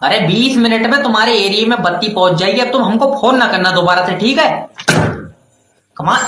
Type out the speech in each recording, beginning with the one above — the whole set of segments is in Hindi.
अरे 20 मिनट में तुम्हारे एरिया में बत्ती पहुंच जाएगी। अब तुम हमको फोन ना करना दोबारा से, ठीक है? कमाल।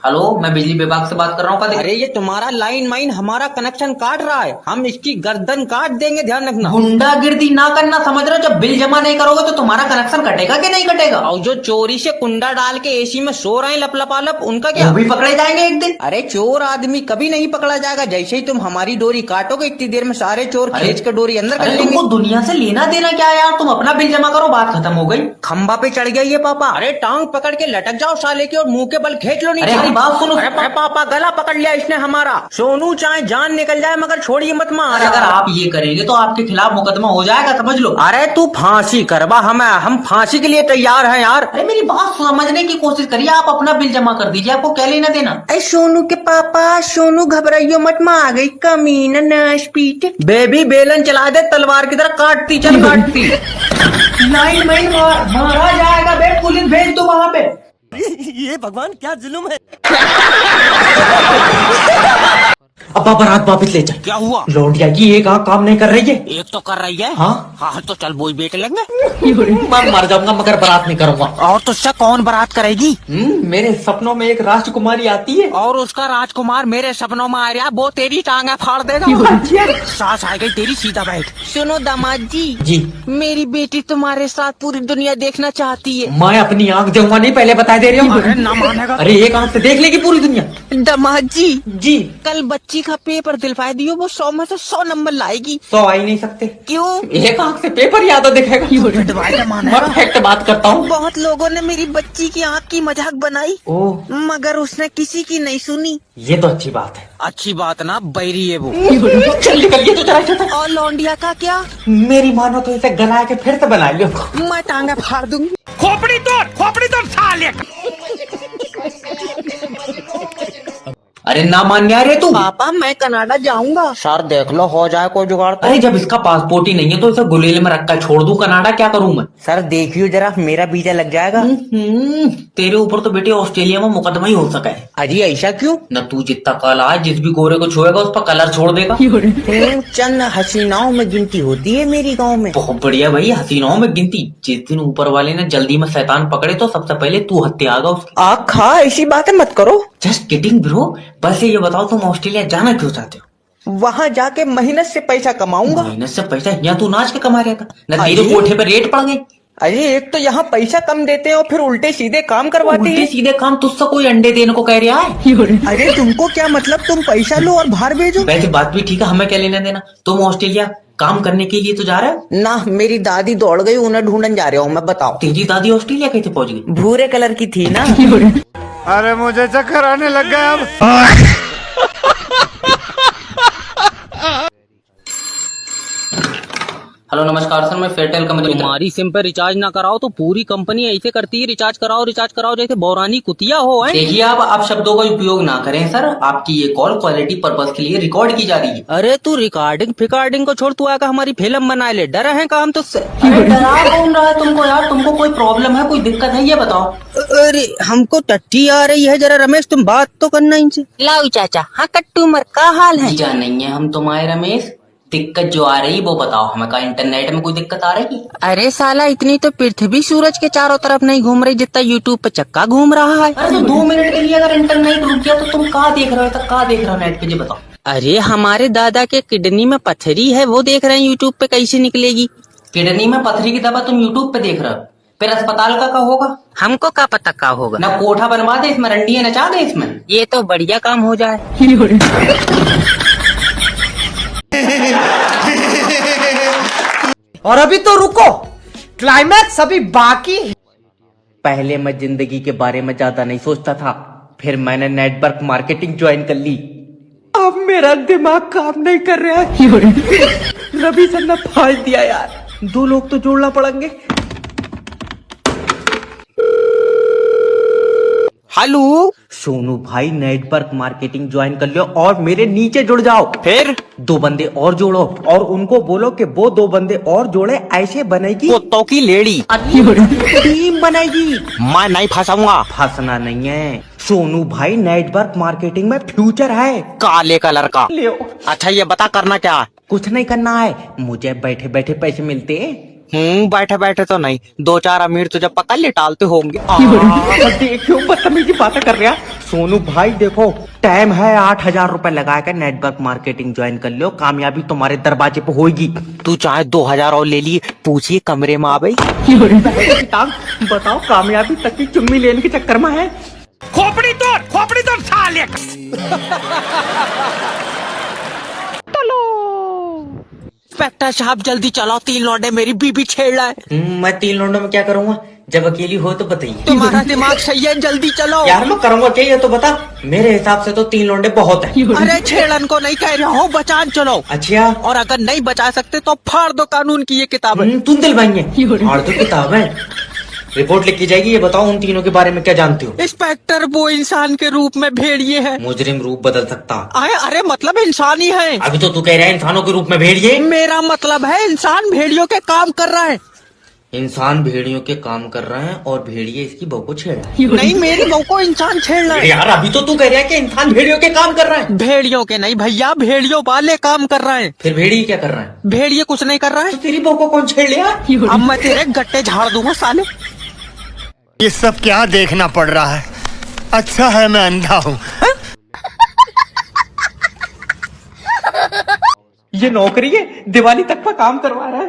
हेलो, मैं बिजली विभाग से बात कर रहा हूँ। अरे ये तुम्हारा लाइन माइन हमारा कनेक्शन काट रहा है, हम इसकी गर्दन काट देंगे, ध्यान रखना। गुंडागिर्दी ना करना, समझ रहे हो? जब बिल जमा नहीं करोगे तो तुम्हारा कनेक्शन कटेगा कि नहीं कटेगा? और जो चोरी से कुंडा डाल के एसी में सो रहे हैं लपलपालप, उनका क्या? वो भी पकड़े जाएंगे एक दिन। अरे चोर आदमी कभी नहीं पकड़ा जाएगा, जैसे ही तुम हमारी डोरी काटोगे इतनी देर में सारे चोर खींच कर डोरी अंदर कर लेंगे। तुमको दुनिया से लेना देना क्या है यार? तुम अपना बिल जमा करो, बात खत्म हो गई। खंबा पे चढ़ गया ये पापा। अरे टांग पकड़ के लटक जाओ साले की और मुंह के बल खींच लो। नहीं अरे हमारी बात सुनो। अरे पापा गला पकड़ लिया इसने हमारा। सोनू चाहे जान निकल जाए मगर छोड़िए मत मार। अगर आप ये करेंगे तो आपके खिलाफ मुकदमा हो जाएगा, समझ लो। अरे तू फांसी करवा, हम फांसी के लिए तैयार हैं यार। अरे मेरी बात समझने की कोशिश करिए, आप अपना बिल जमा कर दीजिए, आपको क्या लेना देना। अरे सोनू के पापा, सोनू घबराइयो मत, मां आ गई कमीना नाश पीट। बेबी बेलन चला दे तलवार की तरह, काटती चल काटती। लाइन में मारा जाएगा बे, पुलिस भेज दो वहां पे। ये भगवान क्या जुल्म है। अब बारात वापिस ले चल। क्या हुआ? लौंडिया की एक आंख काम नहीं कर रही है। एक तो कर रही है। हाँ हाँ तो चल बोझ बेच लेंगे। मैं मर जाऊंगा मगर बारात नहीं करूंगा। और तुझसे कौन बारात करेगी? मेरे सपनों में एक राजकुमारी आती है और उसका राजकुमार मेरे सपनों में आ रहा, वो तेरी टांगे फाड़ देगा। सास आ गई तेरी, सीधा बैठ। सुनो दामाद जी, मेरी बेटी तुम्हारे साथ पूरी दुनिया देखना चाहती है। मैं अपनी आंख दूंगा नहीं, पहले बता दे रही हूँ। अरे ना मानेगा। अरे एक आंख से देख लेगी पूरी दुनिया। दामाद जी कल बच्ची का पेपर दिलवा दियो, वो 100 में से 100 नंबर लाएगी। 100 आ ही नहीं सकते। क्यों? एक आंख से पेपर याद दिखेगा। परफेक्ट बात करता हूँ। बहुत लोगों ने मेरी बच्ची की आँख की मजाक बनाई, मगर उसने किसी की नहीं सुनी। ये तो अच्छी बात है। अच्छी बात ना, बैरी है वो। चल निकलिए तो चला। और लौंडिया का क्या? मेरी मानो तो इसे गला के फिर से बना लियो। मैं टांगा फाड़ दूंगी। खोपड़ी तोड़ साले। अरे ना मान रे तू। पापा मैं कनाडा जाऊंगा। सर देख लो हो जाए कोई जुगाड़ तो। अरे जब इसका पासपोर्ट ही नहीं है तो इसे गुलेल में रखकर छोड़ दूं, कनाडा क्या करूं मैं? सर देखियो जरा, मेरा वीजा लग जाएगा। तेरे ऊपर तो बेटे ऑस्ट्रेलिया में मुकदमा ही हो सका है। अरे ऐसा क्यों? न तू जितना काला है, जिस भी गोरे को छुएगा उस पर कलर छोड़ देगा। चंद हसीनाओं में गिनती होती है मेरी गाँव में। बहुत बढ़िया भाई, हसीनाओं में गिनती। जिस दिन ऊपर वाले ने जल्दी में शैतान पकड़े तो सबसे पहले तू हत्या आगा उसकी। आखा ऐसी बातें मत करो। Just kidding bro. बस ये बताओ तुम ऑस्ट्रेलिया जाना क्यों चाहते हो? वहाँ जाके मेहनत से पैसा कमाऊंगा। मेहनत से पैसा यहाँ तू नाच के कमा रहा था ना, तेरे कोठे पे रेट पड़ गए। अरे एक तो यहाँ पैसा कम देते हैं और फिर उल्टे सीधे काम करवाते हैं। उल्टे सीधे काम तुझसे कोई अंडे देने को कह रहा है? अरे तुमको क्या मतलब, तुम पैसा लो और बाहर भेजो। वैसे बात भी ठीक है, हमें क्या लेना देना। तुम ऑस्ट्रेलिया काम करने के लिए तो जा रहे हो ना? मेरी दादी दौड़ गई, उन्हें ढूंढने जा रहा हूँ मैं। बताओ तेरी दादी ऑस्ट्रेलिया कैसे पहुंच गई? भूरे कलर की थी ना। अरे मुझे चक्कर आने लग गया अब। हेलो नमस्कार सर, मैं फेयरटेल कंपनी। तुम्हारी सिम पे रिचार्ज ना कराओ तो पूरी कंपनी ऐसे करती है, रिचार्ज कराओ जैसे बौरानी कुतिया हो। देखिए आप शब्दों का उपयोग ना करें सर, आपकी ये कॉल क्वालिटी पर्पस के लिए रिकॉर्ड की जा रही है। अरे तू रिकॉर्डिंग को छोड़, तू आकर हमारी फिल्म बना ले। डर है काम तुझसे? डरा कौन रहा है तुमको यार? तुमको कोई प्रॉब्लम है, कोई दिक्कत है, ये बताओ। अरे हमको टट्टी आ रही है, जरा रमेश तुम बात तो करना इनसे। लाओ चाचा। हाँ कट्टू मर का हाल है? जी नहीं है हम तुम्हारे रमेश। दिक्कत जो आ रही वो बताओ हमें। का इंटरनेट में कोई दिक्कत आ रही? अरे साला इतनी तो पृथ्वी सूरज के चारों तरफ नहीं घूम रही जितना यूट्यूब पे चक्का घूम रहा है। अरे तो 2 मिनट के लिए अगर इंटरनेट रुक गया तो तुम कहाँ देख रहे हो? तक कहाँ देख रहे हो नेट पे, ये बताओ। अरे हमारे दादा के किडनी में पथरी है, वो देख रहे हैं यूट्यूब पे कैसे निकलेगी। किडनी में पथरी की दवा तुम यूट्यूब पे देख रहे हो? फिर अस्पताल का होगा? हमको क्या पता क्या होगा। ना कोठा बनवा दे इसमें, रंडिया नचा दे इसमें। ये तो बढ़िया काम हो जाए। और अभी तो रुको, क्लाइमैक्स अभी बाकी। पहले मैं जिंदगी के बारे में ज्यादा नहीं सोचता था, फिर मैंने नेटवर्क मार्केटिंग ज्वाइन कर ली। अब मेरा दिमाग काम नहीं कर रहा है। रवि सर ने फाड़ दिया यार, 2 लोग तो जोड़ना पड़ेंगे। हेलो। सोनू भाई नेटवर्क मार्केटिंग ज्वाइन कर लो और मेरे नीचे जुड़ जाओ। फिर 2 बंदे और जोड़ो और उनको बोलो कि वो 2 बंदे और जोड़े, ऐसे बनेगी कुत्तों की लेडी टीम बनेगी। मैं नहीं फंसाऊंगा। फंसना नहीं है सोनू भाई, नेटवर्क मार्केटिंग में फ्यूचर है। काले कलर का। ले अच्छा ये बता करना क्या है? कुछ नहीं करना है, मुझे बैठे बैठे पैसे मिलते हैं। बैठे बैठे तो नहीं, 2-4 अमीर तुझे पकड़ ले टालते होंगे। देखो बदतमीजी बातें कर रहा सोनू भाई। देखो टाइम है, 8,000 रुपए लगा कर नेटवर्क मार्केटिंग ज्वाइन कर लो, कामयाबी तुम्हारे दरवाजे पे होगी। तू चाहे 2,000 और ले लिए, पूछिए कमरे में आ गई। बताओ कामयाबी तक की चुम्मी लेने के चक्कर में है। खोपड़ी तोड़ साले। इंस्पेक्टर साहब जल्दी चलाओ, 3 लौंडे मेरी बीबी छेड़ रहा है। मैं 3 लौंडों में क्या करूंगा? जब अकेली हो तो बताइए। तुम्हारा दिमाग सही है, जल्दी चलो। यार मैं करूंगा क्या ये तो बता। मेरे हिसाब से तो 3 लौंडे बहुत है। अरे छेड़न को नहीं कह रहा हूँ, बचान चलो। अच्छा और अगर नहीं बचा सकते तो फाड़ दो कानून की ये किताब। तुम दिल भाई और तो किताब है, रिपोर्ट लिखी जाएगी। ये बताओ उन तीनों के बारे में क्या जानते हो? इंस्पेक्टर वो इंसान के रूप में भेड़िए है। मुजरिम रूप बदल सकता। अरे मतलब इंसान ही है। अभी तो तू कह रहा है इंसानों के रूप में भेड़िए। मेरा मतलब है इंसान भेड़ियों के काम कर रहा है। इंसान भेड़ियों के काम कर रहे हैं और भेड़िए इसकी बहू को छेड़ रहा है। नहीं, मेरी बहू को इंसान छेड़ रहा है। यार अभी तो तू कह रहा है कि इंसान भेड़ियों के काम कर रहा है। भेड़ियों के नहीं भैया, भेड़ियों वाले काम कर रहे हैं। फिर भेड़िए क्या कर रहा है? भेड़िए कुछ नहीं कर रहा तो तेरी बहू को कौन छेड़ लिया? अब मैं तेरे गट्टे झाड़ दूंगा साले। ये सब क्या देखना पड़ रहा है? अच्छा है मैं अंधा हूँ। ये नौकरी है, दिवाली तक का काम करवा रहा है।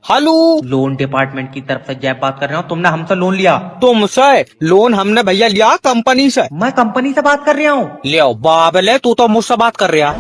हेलो, लोन डिपार्टमेंट की तरफ से जय बात कर रहा हूँ। तुमने हमसे लोन लिया? तुमसे लोन हमने भैया लिया कंपनी से। मैं कंपनी से बात कर रहा हूँ। ले बाबले, तू तो मुझसे बात कर रहा।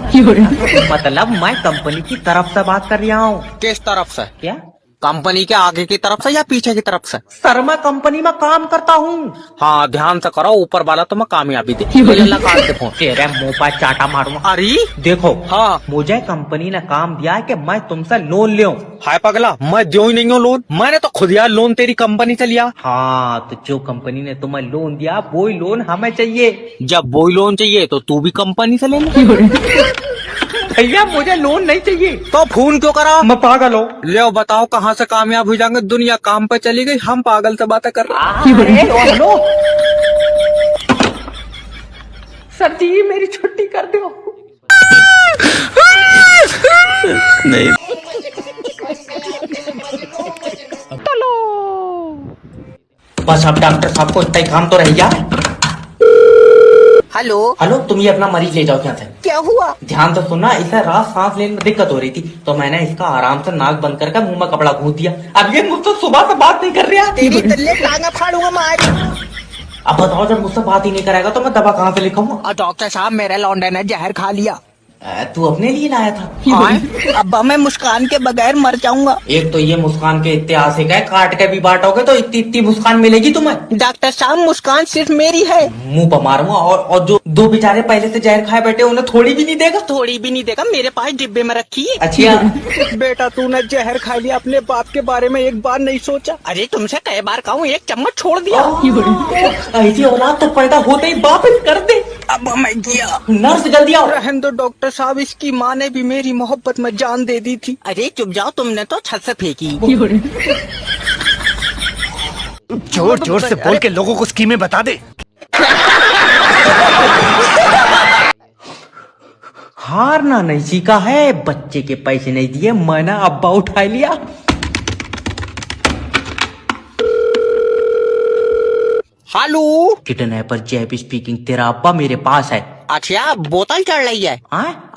मतलब मैं कंपनी की तरफ से बात कर रहा हूँ। किस तरफ से? क्या कंपनी के आगे की तरफ से या पीछे की तरफ से? सर मैं कंपनी में काम करता हूँ। हाँ ध्यान से करो, ऊपर वाला तो मैं कामयाबी दे। काट दे फोन। तेरे मुंह पर चाटा मारूंगा। अरे देखो हाँ, मुझे कंपनी ने काम दिया है कि मैं तुमसे लोन लूं। हाय पगला, मैं जो ही नहीं हूँ लोन। मैंने तो खुद यार लोन तेरी कंपनी से लिया। हाँ तो जो कंपनी ने तुम्हें लोन दिया वही लोन हमें चाहिए। जब वही लोन चाहिए तो तू भी कंपनी से ले ले। भैया मुझे लोन नहीं चाहिए। तो फोन क्यों करा? मैं पागल हूँ। ले बताओ कहाँ से कामयाब हो जाएंगे? दुनिया काम पे चली गई, हम पागल से बातें कर रहे हैं। हेलो सर जी मेरी छुट्टी कर दो। नहीं बस अब डॉक्टर साहब को इतना ही काम तो रह गया। हेलो हेलो तुम ये अपना मरीज ले जाओ यहाँ से। क्या हुआ? ध्यान से सुनना, इसे रात सांस लेने में दिक्कत हो रही थी तो मैंने इसका आराम से नाक बंद करके मुंह में कपड़ा घूंस दिया। अब ये मुझसे सुबह से बात नहीं कर रहा। तेरी तल्ले टांगा फाड़ूंगा मैं। अब बताओ जब मुझसे बात ही नहीं करेगा तो मैं दवा कहाँ से लिखूंगा? और डॉक्टर साहब मेरे लौंडे ने जहर खा लिया। तू अपने लिए लाया था? अब मैं मुस्कान के बगैर मर जाऊंगा। एक तो ये मुस्कान के ऐतिहासिक है, काट के भी बांटोगे तो इतनी इतनी मुस्कान मिलेगी तुम्हें। डॉक्टर साहब मुस्कान सिर्फ मेरी है। मुंह पर मारूंगा। और जो 2 बेचारे पहले से जहर खाए बैठे उन्हें थोड़ी भी नहीं देगा? थोड़ी भी नहीं देगा, मेरे पास डिब्बे में रखी है। अच्छा बेटा तूने जहर खा लिया, अपने बाप के बारे में एक बार नहीं सोचा? अरे तुमसे कई बार कहूँ, 1 चम्मच छोड़ दिया। ऐसी औलाद तक पैदा होते ही वापस कर दे। अब मैं गया। नर्स जल्दी आओ। रहने दो डॉक्टर साहब, इसकी माँ ने भी मेरी मोहब्बत में जान दे दी थी। अरे चुप जाओ, तुमने तो छत से फेंकी। जोर जोर से बोल के लोगों को स्कीमें बता दे। हारना नहीं सीखा है, बच्चे के पैसे नहीं दिए, मैंने अब्बा उठा लिया। हेलो, किडनैपर जैब स्पीकिंग, तेरा अब्बा मेरे पास है। अच्छा बोतल चढ़ रही है?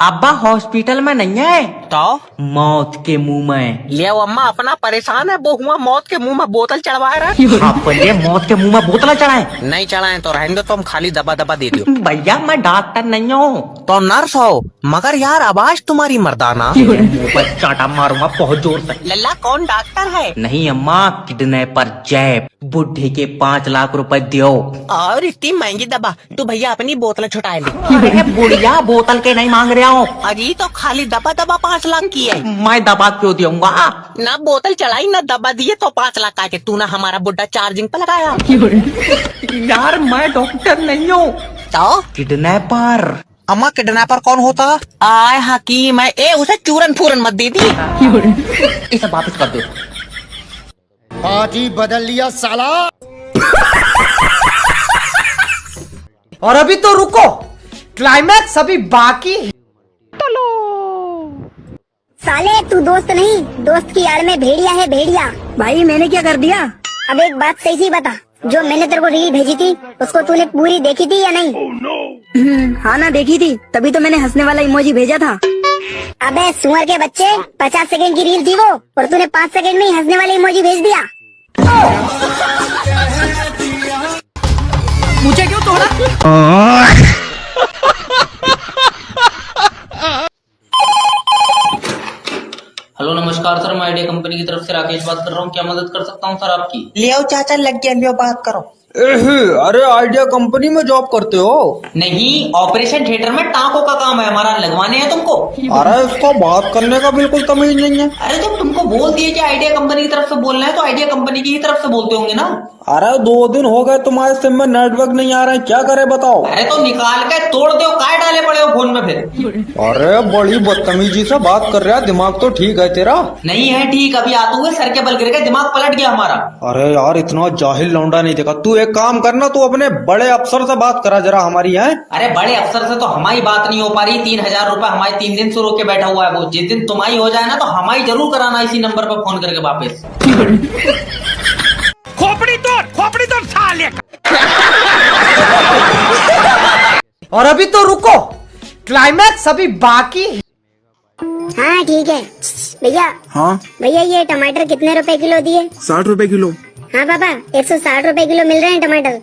अब्बा हॉस्पिटल में नहीं है तो मौत के मुंह में। ले अम्मा अपना परेशान है, वो हुआ मौत के मुंह में बोतल चढ़वा रहा है। आप पहले मौत के मुंह में बोतल चढ़ाए? नहीं चढ़ाए तो रहेंगे, तुम खाली दबा दबा दे दो। भैया मैं डॉक्टर नहीं हूँ। तो नर्स हो, मगर यार आवाज तुम्हारी मर्दाना। मुंह पर चाटा मारूंगा बहुत जोर से। लल्ला कौन डॉक्टर है? नहीं अम्मा, किडनैपर जैब, बुढ़े के 5 लाख रुपए दो। और इतनी महंगी दबा, तू भैया अपनी बोतल छुटा ले। अरे बुढ़िया बोतल के नहीं मांग रहा हूँ। अजी तो खाली दबा दबा 5 लाख की है मैं दबा क्यों दूंगा? ना बोतल चढ़ाई ना दबा दिए तो 5 लाख का के तू ना हमारा बुड्ढा चार्जिंग पे लगाया यार मैं डॉक्टर नहीं हूँ, तो किडनैपर। अम्मा किडनैपर कौन होता? आय हकीम है ए उसे चूरन फूरन मत दे दी इसे वापस कर दो। पार्टी बदल लिया साला। और अभी तो रुको, क्लाइमैक्स अभी बाकी है। साले तू दोस्त नहीं, दोस्त की यार में भेड़िया है भेड़िया। भाई मैंने क्या कर दिया? अब एक बात सही सी बता, जो मैंने तेरे को रील भेजी थी उसको तूने पूरी देखी थी या नहीं? हाँ ना देखी थी, तभी तो मैंने हंसने वाला इमोजी भेजा था। अबे सुअर के बच्चे, 50 सेकंड की रील थी वो और तूने 5 सेकंड में ही हंसने वाले इमोजी भेज दिया। मुझे क्यों तोड़ा? हेलो नमस्कार सर, मैं आइडिया कंपनी की तरफ से राकेश बात कर रहा हूँ। क्या मदद कर सकता हूँ सर आपकी? लियो चाचा लग गया, लियो बात करो। अरे आइडिया कंपनी में जॉब करते हो? नहीं, ऑपरेशन थिएटर में टाँकों का काम है हमारा, लगवाने हैं तुमको। अरे इसको बात करने का बिल्कुल तमीज नहीं है। अरे तो तुमको बोल दिए कि आइडिया कंपनी की तरफ से बोलना है तो आइडिया कंपनी की ही तरफ से बोलते होंगे ना। अरे 2 दिन हो गए तुम्हारे सिम में नेटवर्क नहीं आ रहा है, क्या करे बताओ? अरे तो निकाल के तोड़ दो, काय डाले पड़े हो फोन में फिर? अरे बड़ी बदतमीजी से बात कर रहा है, दिमाग तो ठीक है तेरा? नहीं है ठीक, अभी आते हुए सर के बल गिर गए, दिमाग पलट गया हमारा। अरे यार इतना जाहिल लौंडा नहीं देखा। तू एक काम करना, तू अपने बड़े अफसर से बात करा जरा हमारी है। अरे बड़े अफसर से तो हमारी बात नहीं हो पा रही। 3000 रुपए हमारे 3 दिन से रोक के बैठा हुआ है वो। जिस दिन तुम्हारी हो जाए ना तो हमारी जरूर कराना इसी नंबर पर फोन करके वापस। खोपड़ी तोड़ साले का। और अभी तो रुको, क्लाइमैक्स अभी बाकी है। हाँ ठीक है भैया। हाँ भैया ये टमाटर कितने रुपए किलो दिए? 60 रुपए किलो। हाँ पापा 160 रुपए किलो मिल रहे हैं टमाटर।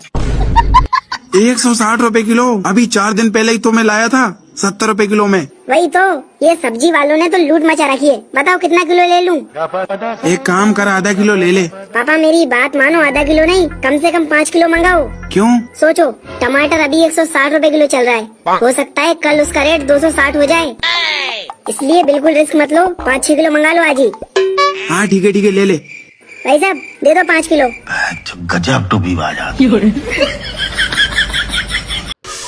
160 रुपए किलो? अभी 4 दिन पहले ही तो मैं लाया था 70 रुपए किलो में। वही तो, ये सब्जी वालों ने तो लूट मचा रखी है। बताओ कितना किलो ले लूं? एक काम कर, आधा किलो ले ले। पापा मेरी बात मानो, आधा किलो नहीं कम से कम 5 किलो मंगाओ। क्यों? सोचो टमाटर अभी 160 रुपए किलो चल रहा है, हो सकता है कल उसका रेट 260 हो जाए, इसलिए बिल्कुल रिस्क मत लो। 5-6 किलो मंगा लो आज ही। हाँ ठीक है ले ले। भाई साहब दे दो 5 किलो। गजब टू भी बाजा।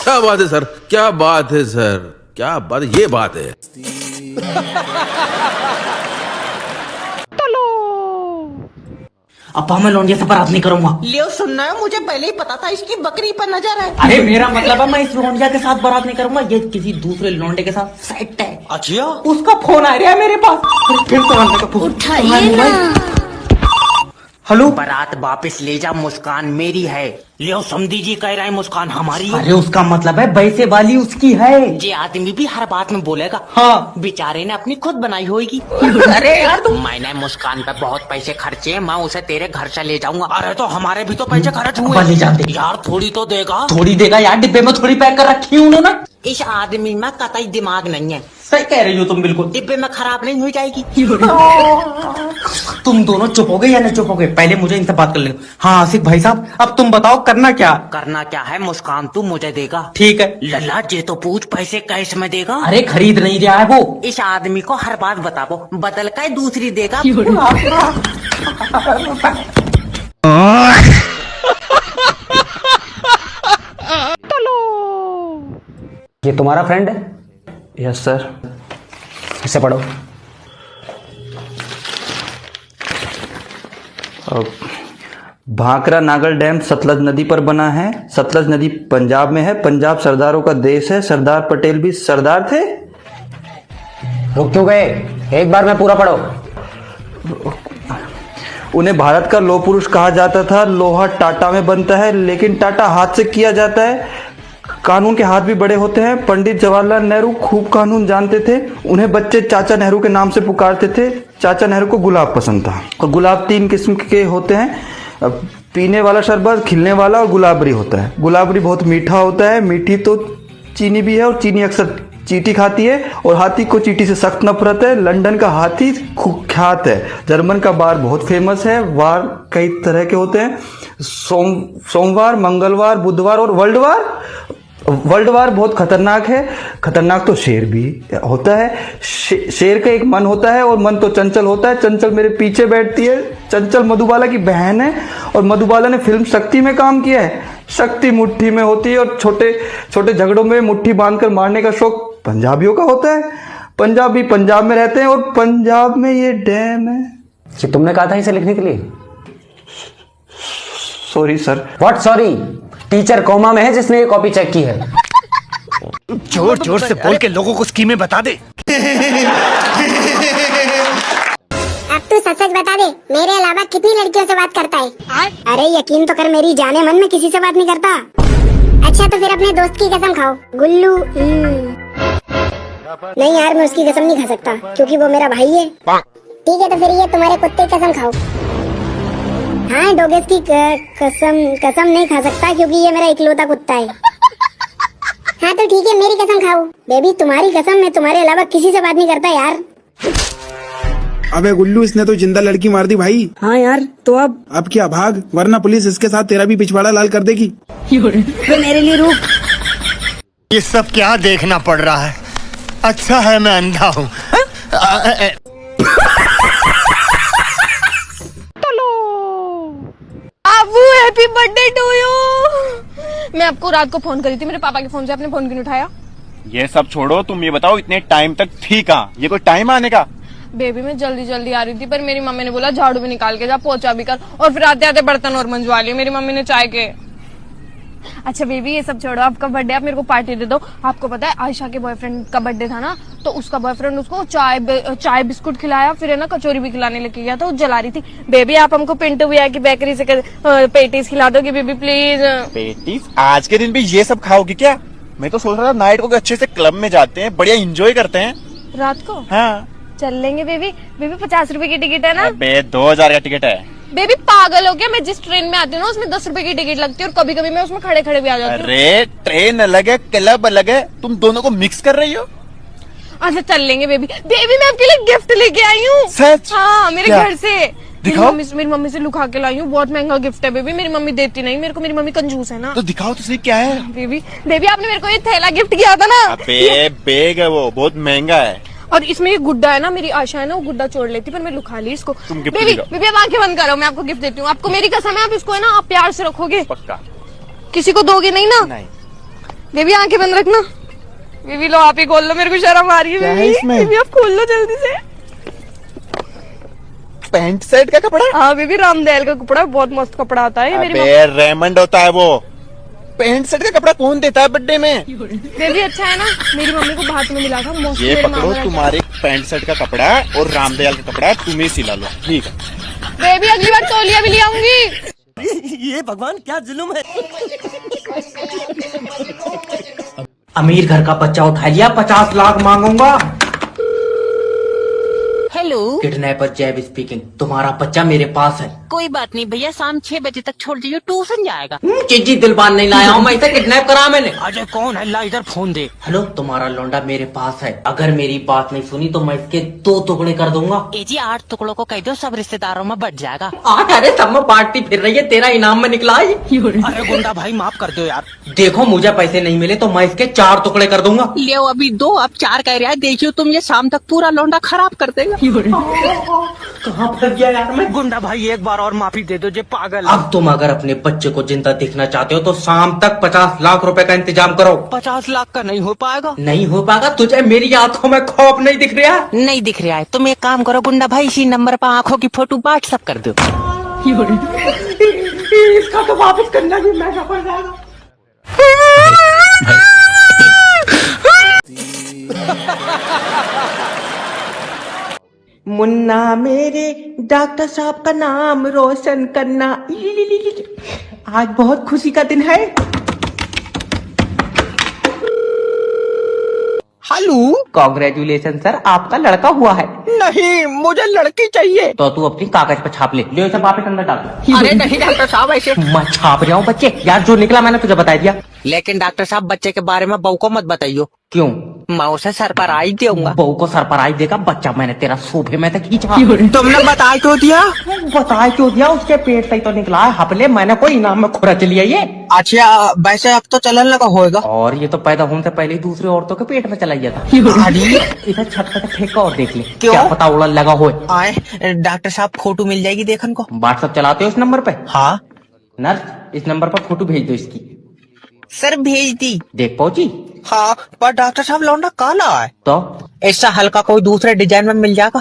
क्या बात है सर, क्या बात है सर, क्या बात, ये बात है। अब मैं लौंडिया से बात नहीं करूंगा। लियो सुनना है, मुझे पहले ही पता था इसकी बकरी पर नजर है। अरे मेरा मतलब है मैं इस लौंडिया के साथ बारात नहीं करूंगा, ये किसी दूसरे लौंडे के साथ सेट है। अच्छा उसका फोन आ रहा है मेरे पास। फिर तो आने का फोन उठाइए ना। हेलो, बारात वापस ले जा, मुस्कान मेरी है। लियो समझी जी कह रहे हैं मुस्कान हमारी है। अरे उसका मतलब है वैसे वाली उसकी है। ये आदमी भी हर बात में बोलेगा। हाँ बेचारे ने अपनी खुद बनाई होगी। अरे यार तुम, मैंने मुस्कान पे बहुत पैसे खर्चे हैं, मैं उसे तेरे घर से ले जाऊंगा। अरे तो हमारे भी तो पैसे खर्च हुए। ले जाते यार थोड़ी तो देगा। थोड़ी देगा यार, डिब्बे में थोड़ी पैक कर रखी है उन्होंने। इस आदमी में कतई दिमाग नहीं है। सही कह रही हो तुम बिल्कुल। डिब्बे में खराब नहीं हो जाएगी। तुम दोनों चुप हो गए या नहीं चुप हो गए? पहले मुझे इनसे बात कर लेंगे। हाँ आसिफ भाई साहब, अब तुम बताओ करना क्या? करना क्या है, मुस्कान तू मुझे देगा। ठीक है। लल्ला जे तो पूछ पैसे कैश में देगा। अरे खरीद नहीं रहा है वो। इस आदमी को हर बात बताओ, बदल कर दूसरी देगा। ये तुम्हारा फ्रेंड है? Yes sir. इसे पढ़ो। भाखरा नागल डैम सतलज नदी पर बना है। सतलज नदी पंजाब में है। पंजाब सरदारों का देश है। सरदार पटेल भी सरदार थे। रुक क्यों गए? एक बार में पूरा पढ़ो। उन्हें भारत का लौह पुरुष कहा जाता था। लोहा टाटा में बनता है, लेकिन टाटा हाथ से किया जाता है। कानून के हाथ भी बड़े होते हैं। पंडित जवाहरलाल नेहरू खूब कानून जानते थे। उन्हें बच्चे चाचा नेहरू के नाम से पुकारते थे। चाचा नेहरू को गुलाब पसंद था। और गुलाब 3 किस्म के होते हैं, पीने वाला शरबत, खिलने वाला और गुलाबरी होता है। गुलाबरी बहुत मीठा होता है। मीठी तो चीनी भी है और चीनी अक्सर चींटी खाती है और हाथी को चींटी से सख्त नफरत है। लंदन का हाथी कुख्यात है। जर्मन का बार बहुत फेमस है। वार कई तरह के होते हैं, सोमवार, मंगलवार, बुधवार और वर्ल्ड वार। वर्ल्ड वार बहुत खतरनाक है। खतरनाक तो शेर भी होता है। शेर का एक मन होता है और मन तो चंचल होता है। चंचल मेरे पीछे बैठती है। चंचल मधुबाला की बहन है और मधुबाला ने फिल्म शक्ति में काम किया है। शक्ति मुट्ठी में होती है और छोटे छोटे झगड़ों में मुट्ठी बांधकर मारने का शौक पंजाबियों का होता है। पंजाबी पंजाब में रहते हैं और पंजाब में ये डैम है। कि तुमने कहा था इसे लिखने के लिए? Sorry sir. What sorry? Teacher coma में है जिसने ये कॉपी चेक की है। जोर जोर से बोल के लोगों को स्कीमें बता दे। अब तू सच सच बता दे, मेरे अलावा कितनी लड़कियों से बात करता है? अरे यकीन तो कर, मेरी जाने मन में किसी से बात नहीं करता। अच्छा तो फिर अपने दोस्त की कसम खाओ। गुल्लू नहीं यार, मैं उसकी कसम नहीं खा सकता क्योंकि वो मेरा भाई है। ठीक है तो फिर ये तुम्हारे कुत्ते की कसम खाओ। हाँ, डोगेस की कसम नहीं खा सकता क्योंकि ये मेरा इकलौता कुत्ता है। हाँ तो ठीक है, मेरी कसम खाओ। बेबी तुम्हारी कसम, मैं तुम्हारे अलावा किसी से बात नहीं करता यार। अबे गुल्लू, इसने तो जिंदा लड़की मार दी भाई। हाँ यार, तो अब क्या भाग, वरना पुलिस इसके साथ तेरा भी पिछवाड़ा लाल कर देगी। मेरे लिए रुक। ये सब क्या देखना पड़ रहा है? अच्छा है मैं अंधा हूँ। Abu happy birthday to you. मैं आपको रात को फोन करी थी, मेरे पापा के फोन से, आपने फोन क्यों नहीं उठाया? ये सब छोड़ो, तुम ये बताओ इतने टाइम तक थी कहाँ? ये कोई टाइम आने का? बेबी मैं जल्दी जल्दी आ रही थी, पर मेरी मम्मी ने बोला झाड़ू भी निकाल के जा, पोछा भी कर, और फिर आते आते बर्तन और मंजवा लिए मेरी मम्मी ने चाय के। अच्छा बेबी ये सब छोड़ो, आपका बर्थडे, आप मेरे को पार्टी दे दो। आपको पता है आयशा के बॉयफ्रेंड का बर्थडे था ना, तो उसका बॉयफ्रेंड उसको चाय बिस्कुट खिलाया, फिर है ना कचौरी भी खिलाने लेके गया था, वो जला रही थी। बेबी आप हमको पिंटू भैया की बेकरी से पेटीज खिला दोगे बेबी प्लीज? पेटीज? आज के दिन भी ये सब खाओगी क्या? मैं तो सोच रहा था नाइट को अच्छे से क्लब में जाते हैं, बढ़िया एंजॉय करते हैं रात को। हाँ चल लेंगे बेबी। बेबी 50 रुपए की टिकट है ना? अबे 2000 का टिकट है। बेबी पागल हो गया, मैं जिस ट्रेन में आती हूँ ना उसमें 10 रुपए की टिकट लगती है और कभी कभी मैं उसमें खड़े खड़े भी आ जाती हूँ। अरे ट्रेन अलग है, क्लब अलग है, तुम दोनों को मिक्स कर रही हो। अच्छा चल लेंगे बेबी। बेबी मैं आपके लिए गिफ्ट लेके आई हूँ। सच? हाँ मेरे घर से। दिखाओ। मेरी मम्मी से लुका के लाई हूँ, बहुत महंगा गिफ्ट है बेबी, मेरी मम्मी देती नहीं मेरे को, मेरी मम्मी कंजूस है ना। तो दिखाओ तो सही क्या है। बेबी आपने मेरे को ये थैला गिफ्ट किया था ना। अबे बैग है वो, बहुत महंगा है। और इसमें ये गुड्डा है ना, मेरी आशा है ना वो गुड्डा छोड़ लेती, पर मैं लुका ली इसको। तुम गिफ्ट बेबी अब आंखें बंद करो, मैं आपको गिफ्ट देती हूँ। आपको मेरी कसम है, आप इसको है ना आप प्यार से रखोगे? पक्का? किसी को दोगे नहीं ना? नहीं। बेबी आंखें बंद रखना। बेबी लो आप ही खोल लो, मेरे को शर्म आ रही है। बेबी आप खोल लो जल्दी से। पैंट शर्ट का कपड़ा? हाँ बेबी रामदयाल का कपड़ा, बहुत मस्त कपड़ा आता है। मेरी रेमंड होता है वो। पैंट शर्ट का कपड़ा कौन देता है बर्थडे में? बेबी अच्छा है ना, मेरी मम्मी को भात में मिला था मस्त। ये पकड़ो तुम्हारे पैंट शर्ट का कपड़ा और रामदयाल का कपड़ा तुम्हें सिला लो, ठीक है? बेबी अगली बार तौलिया भी ले आऊंगी। ये भगवान क्या जुल्म है। अमीर घर का बच्चा उठा लिया, 50 लाख मांगूंगा। हेलो किडनैपर जैब स्पीकिंग। तुम्हारा बच्चा मेरे पास है। कोई बात नहीं भैया, शाम 6 बजे तक छोड़ दीजिए, ट्यूशन जाएगा। चीजी दिलबान नहीं लाया हूँ मैं, इसे किडनैप करा मैंने। अजय कौन है? ला इधर फोन दे। हेलो तुम्हारा लौंडा मेरे पास है, अगर मेरी बात नहीं सुनी तो मैं इसके 2 टुकड़े कर दूंगा। ए जी 8 टुकड़ों को कह दो, सब रिश्तेदारों में बट जाएगा। 8? अरे सब में पार्टी फिर रही है, तेरा इनाम में निकला है। अरे गुंडा भाई माफ कर दो यार। देखो मुझे पैसे नहीं मिले तो मैं इसके 4 टुकड़े कर दूंगा। ले अभी 2, अब 4 कह रहा है। देखियो तुम ये शाम तक पूरा लौंडा खराब कर देगा। कहाँ फंस गया यार मैं। गुंडा भाई एक बार और माफी दे दो, जे पागल। अब तुम अगर अपने बच्चे को जिंदा देखना चाहते हो तो शाम तक 50 लाख रुपए का इंतजाम करो। 50 लाख का नहीं हो पाएगा। नहीं हो पाएगा? तुझे मेरी आंखों में खौफ नहीं दिख रहा? नहीं दिख रहा है। तुम एक काम करो गुंडा भाई, इसी नंबर पर आंखों की फोटो व्हाट्सएप कर दो। इसका तो वापस करना भी महंगा पड़ जाएगा। मुन्ना मेरे डॉक्टर साहब का नाम रोशन करना। आज बहुत खुशी का दिन है। हेलो, कॉन्ग्रेचुलेशन सर, आपका लड़का हुआ है। नहीं मुझे लड़की चाहिए। तो तू अपनी कागज पे छाप ले, ले सब वापस अंदर डाल। अरे नहीं डॉक्टर साहब ऐसे। मैं छाप रहा हूँ बच्चे, यार जो निकला मैंने तुझे बता दिया। लेकिन डॉक्टर साहब बच्चे के बारे में बहू को मत बताइयो। क्यों? मैं उसे सर पर आई दूंगा। बहू को सरप्राइज देगा बच्चा, मैंने तेरा सोफे में तक खींचा। तुमने बता क्यों दिया? बता क्यों दिया, उसके पेट से ही तो निकला है हपले, मैंने कोई इनाम में खुराच लिया ये। अच्छा वैसे अब तो चलन लगा होएगा। और ये तो पैदा होने से पहले ही दूसरी औरतों के पेट में चला गया था। इधर छत पे फेंका और देख ले, क्यों? क्या पता उड़न लगा हो। आए डॉक्टर साहब फोटो मिल जाएगी देखन को। व्हाट्सएप चलाते हो इस नंबर पे? हाँ नर्स इस नंबर पर फोटो भेज दो इसकी। सर भेज दी। देख पहुंची? हाँ पर डॉक्टर साहब लौंडा काला है, तो ऐसा हल्का कोई दूसरे डिजाइन में मिल जाएगा।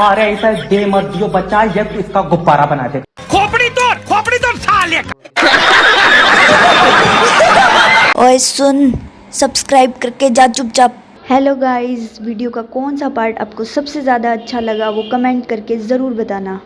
अरे ऐसा दे मत दियो बच्चा, ये इसका गुब्बारा बना दे। खोपड़ी तोड़ साले। ओए सुन, सब्सक्राइब करके जा चुपचाप। हेलो गाइस, वीडियो का कौन सा पार्ट आपको सबसे ज़्यादा अच्छा लगा वो कमेंट करके ज़रूर बताना।